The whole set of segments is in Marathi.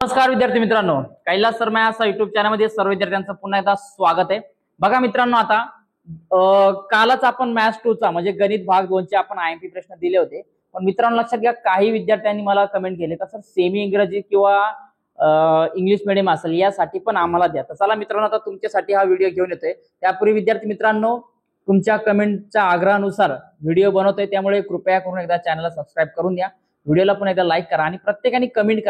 नमस्कार विद्यार्थी मित्रांनो, कैलास शर्मा या युट्यूब चॅनलमध्ये सर्व विद्यार्थ्यांचं पुन्हा एकदा स्वागत आहे। बघा मित्रांनो, आता कालच आपण मॅथ्स 2 चा म्हणजे गणित भाग 2 चे आपण आयएमपी प्रश्न दिले होते। पण मित्रांनो लक्षात घ्या, काही विद्यार्थ्यांनी मला कमेंट केले का सर सेमी इंग्रजी किंवा इंग्लिश मीडियम असेल यासाठी पण आम्हाला द्या। तर चला मित्रांनो, आता तुमच्यासाठी हा व्हिडिओ घेऊन येतोय। त्यापूर्वी विद्यार्थी मित्रांनो, तुमच्या कमेंटच्या आग्रहानुसार व्हिडिओ बनवतोय, त्यामुळे कृपया करून एकदा चॅनलला सबस्क्राइब करून द्या, व्हिडिओला पण एकदा लाईक करा आणि प्रत्येकाने कमेंट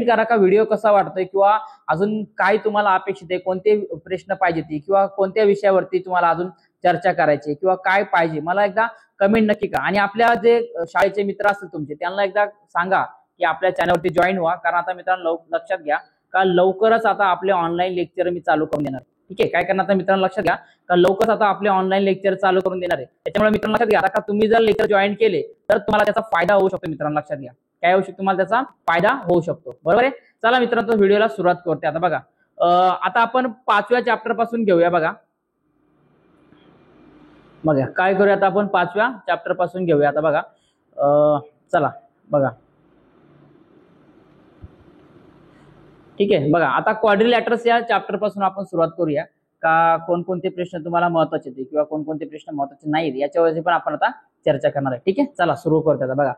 करा का व्हिडिओ कसा वाटतोय किंवा अजून काय तुम्हाला अपेक्षित आहे, कोणते प्रश्न पाहिजे किंवा कोणत्या विषयावरती तुम्हाला अजून चर्चा करायची किंवा काय पाहिजे, मला एकदा कमेंट नक्की करा। आणि आपल्या जे शाळेचे मित्र असतील तुमचे, त्यांना एकदा सांगा की आपल्या चॅनलवरती जॉईन व्हा, कारण आता मित्रांनो लक्षात घ्या का लवकरच आता आपले ऑनलाईन लेक्चर मी चालू करून देणार। ठीक आहे, काय करणार आता मित्रांनो लक्षात घ्या का लवकरच आता आपले ऑनलाईन लेक्चर चालू करून देणार आहे। त्याच्यामुळे मित्रांनो लक्षात घ्या, आता तुम्ही जर लेक्चर जॉईन केले तर तुम्हाला त्याचा फायदा होऊ शकतो। मित्रांनो लक्षात घ्या, काय होऊ शकतो, तुम्हाला त्याचा फायदा होऊ शकतो, बरोबर आहे। चला मित्रांनो, व्हिडिओला सुरुवात करते। आता बघा, आता आपण 5व्या चॅप्टर पासून घेऊया। बघा काय करूया, आता आपण 5व्या चॅप्टर पासून घेऊया। आता बघा, चला बघा, ठीक आहे। बघा आता क्वाड्रिलॅटरल्स या चॅप्टर पासून आपण सुरुवात करूया का कोणकोणते प्रश्न तुम्हाला महत्त्वाचे आहेत किंवा कोणकोणते प्रश्न महत्त्वाचे नाहीत याच्यावरती पण आपण आता चर्चा करणार आहे। ठीक आहे, चला सुरू करते। आता बघा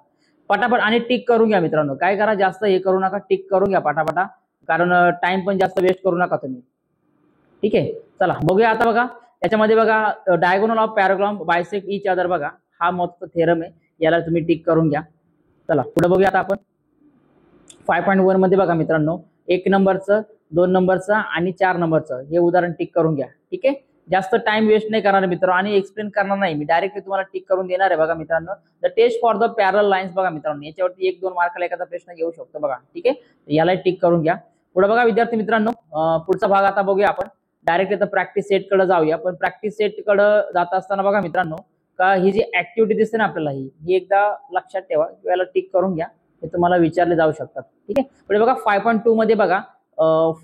पटापट आणि टिक करून घ्या मित्रांनो, काय करा जास्त हे करू नका, टिक करून घ्या पटापटा, कारण टाइम पण जास्त वेस्ट करू नका तुम्ही। ठीक आहे, चला बघूया। आता बघा याच्यामध्ये बघा diagonal of parallelogram bisect each other, बघा हा महत्त्वाचा थेरम आहे, याला तुम्ही टिक करून घ्या। चला पुढे बघूया। आता आपण 5.1 मध्ये बघा मित्रांनो, 1 नंबरचं 2 नंबरचं आणि 4 नंबरचं हे उदाहरण टिक करून घ्या। ठीक आहे, जास्त टाइम वेस्ट नाही करणार मित्रांनो आणि एक्सप्लेन करणार नाही मी, डायरेक्टली तुम्हाला टिक करून देणार आहे। बघा मित्रांनो, द टेस्ट फॉर द पॅरल लाईन्स, बघा मित्रांनो याच्यावरती 1-2 मार्काला एखादा प्रश्न घेऊ शकतो। बघा ठीक आहे, याला टिक करून घ्या। पुढे बघा विद्यार्थी मित्रांनो, पुढचा भाग आता बघूया आपण, डायरेक्ट आता प्रॅक्टिस सेट कडे जाऊया। पण प्रॅक्टिस सेट कडे जात असताना बघा मित्रांनो, का ही जी ऍक्टिव्हिटी दिसते ना आपल्याला, ही एकदा लक्षात ठेवा, याला टिक करून घ्या, हे तुम्हाला विचारले जाऊ शकतात। ठीक आहे, पुढे बघा 5.2 मध्ये बघा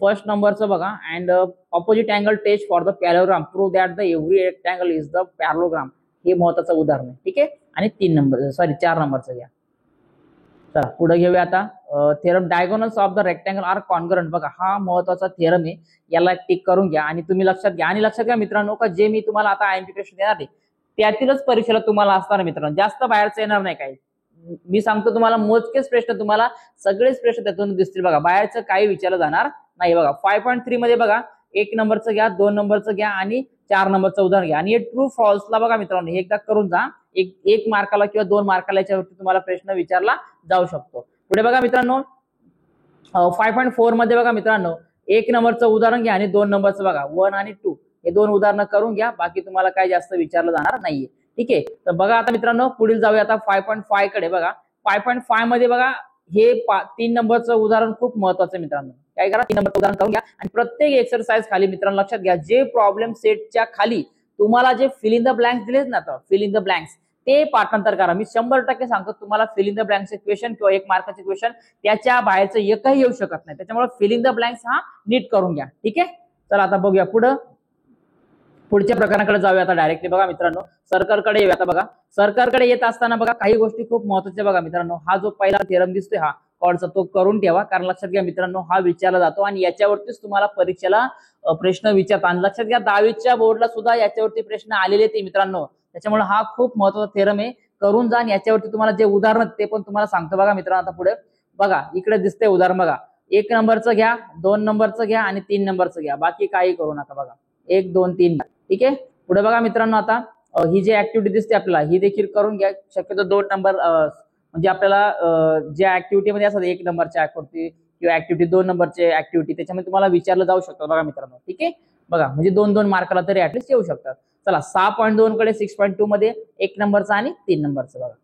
फर्स्ट नंबरचं बघा, and opposite angle test for the parallelogram prove that the every rectangle is the parallelogram, हे महत्त्वाचं उदाहरण आहे। ठीक आहे, आणि 4 नंबरचं घ्या। चला पुढे घेऊया। आता theorem diagonals of the rectangle are congruent, बघा हा महत्त्वाचा थेरम आहे, याला टिक करून घ्या। आणि तुम्ही लक्षात घ्या, आणि लक्षात घ्या मित्रांनो का जे मी तुम्हाला आता आयएमपी प्रश्न देणार आहे त्यातीलच परीक्षेला तुम्हाला असणार मित्रांनो, जास्त बाहेरचं येणार नाही काही। मी सांगतो तुम्हाला, मोजकेच प्रश्न तुम्हाला, सगळेच प्रश्न त्यातून दिसतील। बघा बाहेरचं काही विचारलं जाणार नाही। बघा 5.3 मध्ये बघा 1 नंबरचं घ्या, 2 नंबरचं घ्या आणि 4 नंबरचं उदाहरण घ्या, आणि हे ट्रू फॉल्सला बघा मित्रांनो हे एकदा करून जा, एक मार्काला किंवा 2 मार्काला याच्यावरती तुम्हाला प्रश्न विचारला जाऊ शकतो। पुढे बघा मित्रांनो 5.4 मध्ये बघा मित्रांनो 1 नंबरचं उदाहरण घ्या आणि 2 नंबरचं बघा 1 आणि 2 हे 2 उदाहरणं करून घ्या, बाकी तुम्हाला काय जास्त विचारलं जाणार नाहीये। ठीक आहे, तर बघा आता मित्रांनो पुढील जाऊया आता 5.5 कडे। बघा 5.5 मध्ये बघा हे 3 नंबरचं उदाहरण खूप महत्त्वाचं मित्रांनो, काय करा 3 नंबरचं उदाहरण करून घ्या, आणि प्रत्येक एक्सरसाइज खाली मित्रांनो लक्षात घ्या, जे प्रॉब्लेम सेटच्या खाली तुम्हाला जे फिल इन द ब्लँक्स दिलेत ना, तर फिल इन द ब्लँक्स ते पाठांतर करा। मी 100% सांगतो तुम्हाला, फिल इन द ब्लँक्सचे क्वेश्चन किंवा 1 मार्काचे क्वेश्चन त्याच्या बाहेरचं एकही येऊ शकत नाही, त्याच्यामुळे फिल इन द ब्लँक्स हा नीट करून घ्या। ठीक आहे, चला आता बघूया पुढच्या प्रकाराकडे जाऊया। आता डायरेक्टली बघा मित्रांनो सर्कलकडे येऊया। आता बघा सर्कलकडे येत असताना बघा काही गोष्टी खूप महत्त्वाच्या। बघा मित्रांनो, हा जो पहिला थेरम दिसतोय हा कॉर्डचा, तो करून ठेवा, कारण लक्षात घ्या मित्रांनो हा विचारला जातो आणि याच्यावरतीच तुम्हाला परीक्षेला प्रश्न विचारतात। आणि लक्षात घ्या 10वीच्या बोर्डला सुद्धा याच्यावरती प्रश्न आलेले ते मित्रांनो, त्याच्यामुळे हा खूप महत्त्वाचा थेरम आहे, करून जा। आणि याच्यावरती तुम्हाला जे उदाहरण ते पण तुम्हाला सांगतो। बघा मित्रांनो आता पुढे बघा इकडे दिसतंय उदाहरण, बघा 1 नंबरचं घ्या, 2 नंबरचं घ्या आणि 3 नंबरचं घ्या, बाकी काही करू नका। बघा 1 2 3, ठीक आहे। पुढे बघा मित्रांनो, आता ही जी ऍक्टिव्हिटी दिसते आपल्याला ही देखील करून घ्या, शक्यतो 2 नंबर म्हणजे आपल्याला ज्या ऍक्टिव्हिटीमध्ये असतात 1 नंबरच्या ऍक्टिव्हिटी किंवा ऍक्टिव्हिटी 2 नंबरचे ऍक्टिव्हिटी त्याच्यामध्ये तुम्हाला विचारलं जाऊ शकतं। बघा मित्रांनो, ठीक आहे, बघा म्हणजे 2-2 मार्काला तरी ऍटलीस्ट येऊ शकतात। चला 6.2 कडे 6.2 मध्ये 1 नंबरचा आणि 3 नंबरचं बघा।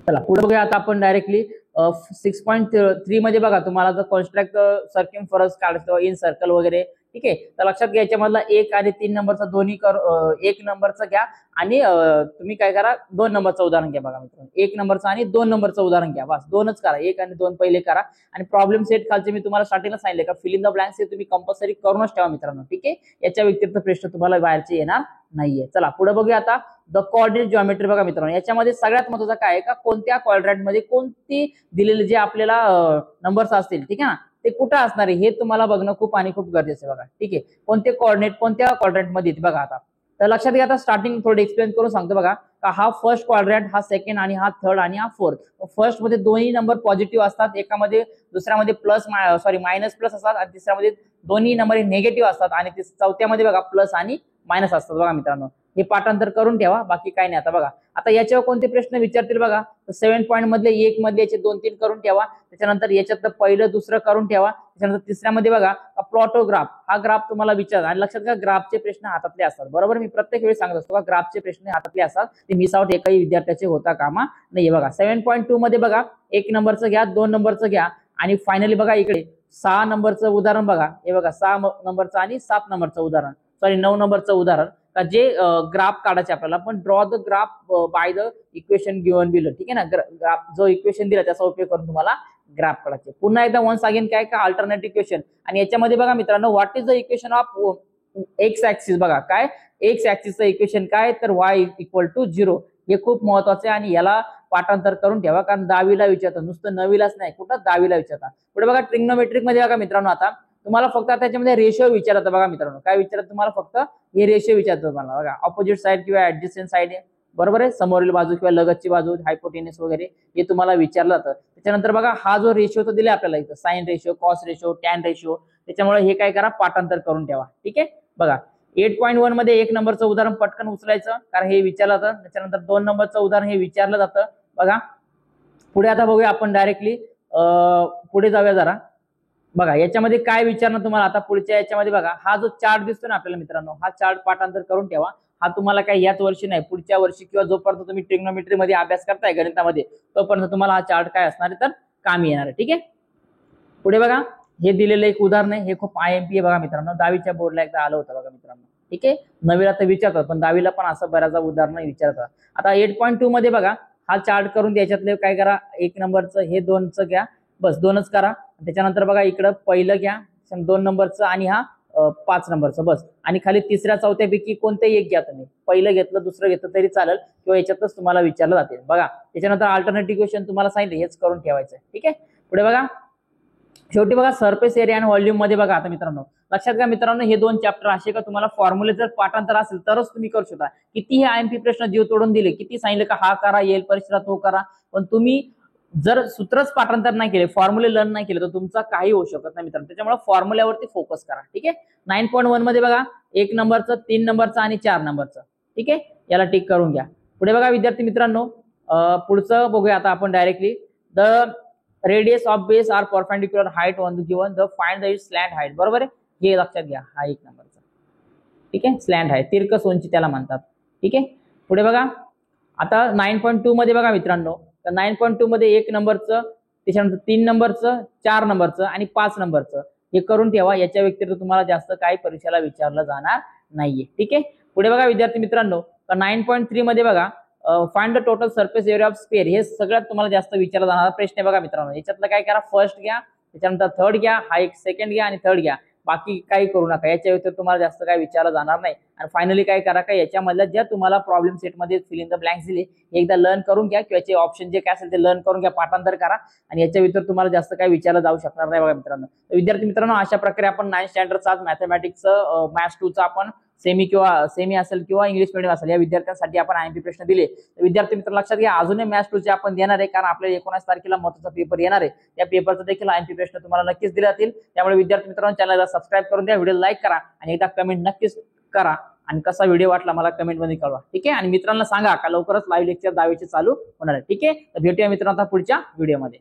चला पुढे बघूया आता आपण डायरेक्टली 6.3 मध्ये बघा तुम्हाला जर कॉन्स्ट्रक्ट सर्कम्फरन्स काढतो इन सर्कल वगैरे। ठीक आहे, तर लक्षात घ्या याच्यामधला 1 आणि 3 नंबरचा दोन्ही 1 नंबरचं घ्या आणि तुम्ही काय करा 2 नंबरचं उदाहरण घ्या। बघा मित्रांनो 1 नंबरचं आणि 2 नंबरचं उदाहरण घ्या, बस 2च करा, 1 आणि 2 पहिले करा। आणि प्रॉब्लेम सेट खालचे मी तुम्हाला स्टार्टिंगला सांगितले का फिल इन द ब्लँक्स हे तुम्ही कंपल्सरी करूनच ठेवा मित्रांनो। ठीक आहे, याच्या व्यतिरिक्त प्रश्न तुम्हाला बाहेरचे येणार नाहीये। चला पुढे बघूया आता द कोऑर्डिनेट जॉमेट्री बघा मित्रांनो, याच्यामध्ये सगळ्यात महत्त्वाचं काय आहे का कोणत्या क्वाड्रंटमध्ये कोणती दिलेले जे आपल्याला नंबर्स असतील, ठीक आहे ना, ते कुठं असणार आहे हे तुम्हाला बघणं खूप आणि खूप गरजेचं आहे बघा. ठीक आहे, कोणते कोऑर्डिनेट कोणत्या क्वाड्रंटमध्ये बघा. आता तर लक्षात घ्या, आता स्टार्टिंग थोडं एक्सप्लेन करून सांगतो बघा. का हा फर्स्ट क्वाड्रंट, हा सेकंड आणि हा थर्ड आणि हा फोर्थ. फर्स्ट मध्ये दोन्ही नंबर पॉझिटिव्ह असतात, एकामध्ये दुसऱ्यामध्ये मायनस प्लस असतात आणि तिसऱ्यामध्ये दोन्ही नंबर हे निगेटिव्ह असतात आणि चौथ्यामध्ये बघा प्लस आणि मायनस असतात बघा मित्रांनो. हे पाठांतर करून ठेवा, बाकी काही नाही. आता बघा, आता याच्यावर कोणते प्रश्न विचारतील बघा. 7 पॉईंट मधले 1 मधले याचे 2-3 करून ठेवा. त्याच्यानंतर याच्यातलं पहिलं दुसरं करून ठेवा. त्याच्यानंतर तिसऱ्यामध्ये बघा प्लॉटोग्राफ, हा ग्राफ तुम्हाला विचार. आणि लक्षात घ्या, ग्राफचे प्रश्न हातातले असतात बरोबर. मी प्रत्येक वेळी सांगत असतो का ग्राफचे प्रश्न हातातले असतात, ते मिस आउट एकाही विद्यार्थ्याचे होता कामा नाही. बघा 7.2 मध्ये बघा 1 नंबरचं घ्या, 2 नंबरचं घ्या आणि फायनली बघा इकडे 6 नंबरचं उदाहरण बघा. हे बघा 6 नंबरचं आणि 7 नंबरचं उदाहरण, 9 नंबरचं उदाहरण. का जे ग्राफ काढायचे आपल्याला, पण draw the graph by the equation given below. ठीक आहे ना, ग्राफ जो इक्वेशन दिला त्याचा उपयोग करून तुम्हाला ग्राफ काढायचे. पुन्हा एकदा वन्स अगेन काय का अल्टरनेट इक्वेशन. आणि याच्यामध्ये बघा मित्रांनो, what is the equation of x axis. बघा काय एक्स ऍक्सिसचं इक्वेशन काय, तर y = 0. हे खूप महत्वाचं आहे आणि याला पाठांतर करून ठेवा, कारण 10वीला विचारतात, नुसतं 9वीलाच नाही, कुठं 10वीला विचारतात. पुढे बघा ट्रिग्नोमेट्रिक मध्ये बघा मित्रांनो, आता तुम्हाला फक्त त्याच्यामध्ये रेशिओ विचारतात बघा मित्रांनो. काय विचारतात तुम्हाला, फक्त हे रेशिओ विचारतात तुम्हाला बघा. ऑपोजिट साइड किंवा ऍडजस्टंट साइड बरोबर आहे, समोरील बाजू किंवा लगतची बाजू, हायपोटेनस वगैरे हे तुम्हाला विचारलं जातं. त्याच्यानंतर बघा हा जो रेशिओ तो दिला आपल्याला इथं, sine ratio, cos ratio, tan ratio. त्याच्यामुळे हे काय करा, पाठांतर करून ठेवा. ठीक आहे, बघा 8.1 मध्ये 1 नंबरचं उदाहरण पटकन उचलायचं, कारण हे विचारलं जातं. त्याच्यानंतर 2 नंबरचं उदाहरण हे विचारलं जातं बघा. पुढे आता बघूया आपण डायरेक्टली, पुढे जाऊया जरा. बघा याच्यामध्ये काय विचारणं तुम्हाला आता पुढच्या याच्यामध्ये बघा, हा जो चार्ट दिसतो ना आपल्याला मित्रांनो, हा चार्ट पाठांतर करून ठेवा. हा तुम्हाला काही याच वर्षी नाही, पुढच्या वर्षी किंवा जोपर्यंत तुम्ही ट्रिग्नोमेट्री मध्ये अभ्यास करताय गणितामध्ये, तोपर्यंत तुम्हाला हा चार्ट काय असणार आहे, तर कामी येणार आहे. ठीक आहे, पुढे बघा हे दिलेलं एक उदाहरण आहे, हे खूप IMP आहे बघा मित्रांनो. 10वीच्या बोर्डला एकदा आलं होतं बघा मित्रांनो. ठीक आहे, 9वीला तर विचारतात, पण 10वीला पण असं बऱ्याचदा उदाहरण विचारतात. आता 8.2 मध्ये बघा हा चार्ट करून त्याच्यातले काय करा, 1 नंबरचं हे 2चं घ्या, बस 2च करा. त्याच्यानंतर बघा इकडं पहिलं घ्या 2 नंबरचं आणि हा 5 नंबरचं बस. आणि खाली तिसऱ्या चौथ्यापैकी कोणतेही एक घ्या तुम्ही, पहिलं घेतलं दुसरं घेतलं तरी चालेल, किंवा याच्यातच तुम्हाला विचारलं जाते बघा. त्याच्यानंतर अल्टरनेटिव्ह इक्वेशन तुम्हाला सांगितलं, हेच करून ठेवायचं. ठीक आहे, पुढे बघा शेवटी बघा सरफेस एरिया आणि व्हॉल्यूम मध्ये बघा. आता मित्रांनो लक्षात घ्या मित्रांनो, हे 2 चॅप्टर असे का तुम्हाला फॉर्म्युले जर पाठांतर असेल तरच तुम्ही करू शकता. कितीही IMP प्रश्न जीव तोडून दिले, किती सांगितलं का हा करा, येईल परीक्षेला तो करा, पण तुम्ही जर सूत्रच पाठांतर नाही केले, फॉर्म्युले लर्न नाही केले, तर तुमचा काही होऊ शकत नाही मित्रांनो. त्याच्यामुळे फॉर्म्युल्यावरती फोकस करा. ठीक आहे, 9.1 मध्ये बघा 1 नंबरचं, 3 नंबरचं आणि 4 नंबरचं. ठीक आहे, याला टिक करून घ्या. पुढे बघा विद्यार्थी मित्रांनो, पुढचं बघूया आता आपण directly. The radius of base R perpendicular height on the given, the find the its slant height. बरोबर आहे, हे लक्षात घ्या, हा 1 नंबरचा. ठीक आहे, स्लॅंट हाईट, तिरकस उंची त्याला म्हणतात. ठीक आहे, पुढे बघा आता 9.2 मध्ये बघा मित्रांनो, तर 9.2 मध्ये 1 नंबरचं, त्याच्यानंतर 3 नंबरचं, 4 नंबरचं आणि 5 नंबरचं हे करून ठेवा. याच्या व्यतिरिक्त तुम्हाला जास्त काही परीक्षेला विचारलं जाणार नाहीये. ठीक आहे, पुढे बघा विद्यार्थी मित्रांनो, तर 9.3 मध्ये बघा find the total surface area of spare. हे सगळ्यात तुम्हाला जास्त विचारला जाणारा प्रश्न आहे बघा मित्रांनो. याच्यातलं काय करा, फर्स्ट घ्या, त्याच्यानंतर थर्ड घ्या, हा एक सेकंड घ्या आणि थर्ड घ्या, बाकी काही करू नका. याच्या व्यतिरिक्त तुम्हाला जास्त काही विचारलं जाणार नाही. आणि फायनली काय करा, का याच्यामधल्या ज्या तुम्हाला प्रॉब्लेम सेटमध्ये फिल इन द ब्लँक्स दिले एकदा लर्न करून घ्या, किंवा याचे ऑप्शन जे काय असेल ते लर्न करून घ्या, पाठांतर करा, आणि याच्या व्यतिरिक्त तुम्हाला जास्त काही विचारलं जाऊ शकणार नाही बघा मित्रांनो. विद्यार्थी मित्रांनो, अशा प्रकारे आपण 9th स्टँडर्डचा मॅथमॅटिक्सचं मॅथ्स 2चा आपण सेमी असेल किंवा इंग्लिश मीडियम असेल या विद्यार्थ्यांसाठी आपण IMP प्रश्न दिले. विद्यार्थी मित्र लक्षात घ्या, अजूनही मॅथ्स 2चे आपण देणार आहे, कारण आपल्याला 19 तारखेला महत्त्वाचा पेपर येणार आहे. त्या पेपरचा देखील IMP प्रश्न तुम्हाला नक्कीच दिले जातील. त्यामुळे विद्यार्थी मित्रांनो, चॅनलला सबस्क्राईब करून द्या, व्हिडिओ लाईक करा आणि एकदा कमेंट नक्कीच करा, आणि कसा व्हिडिओ वाटला मला कमेंट मध्ये कळवा. ठीक आहे, आणि मित्रांना सांगा का लवकरच लाईव्ह लेक्चर 10वीचे चालू होणार आहे. ठीक आहे, तर भेटूया मित्रांनो आता पुढच्या व्हिडिओमध्ये.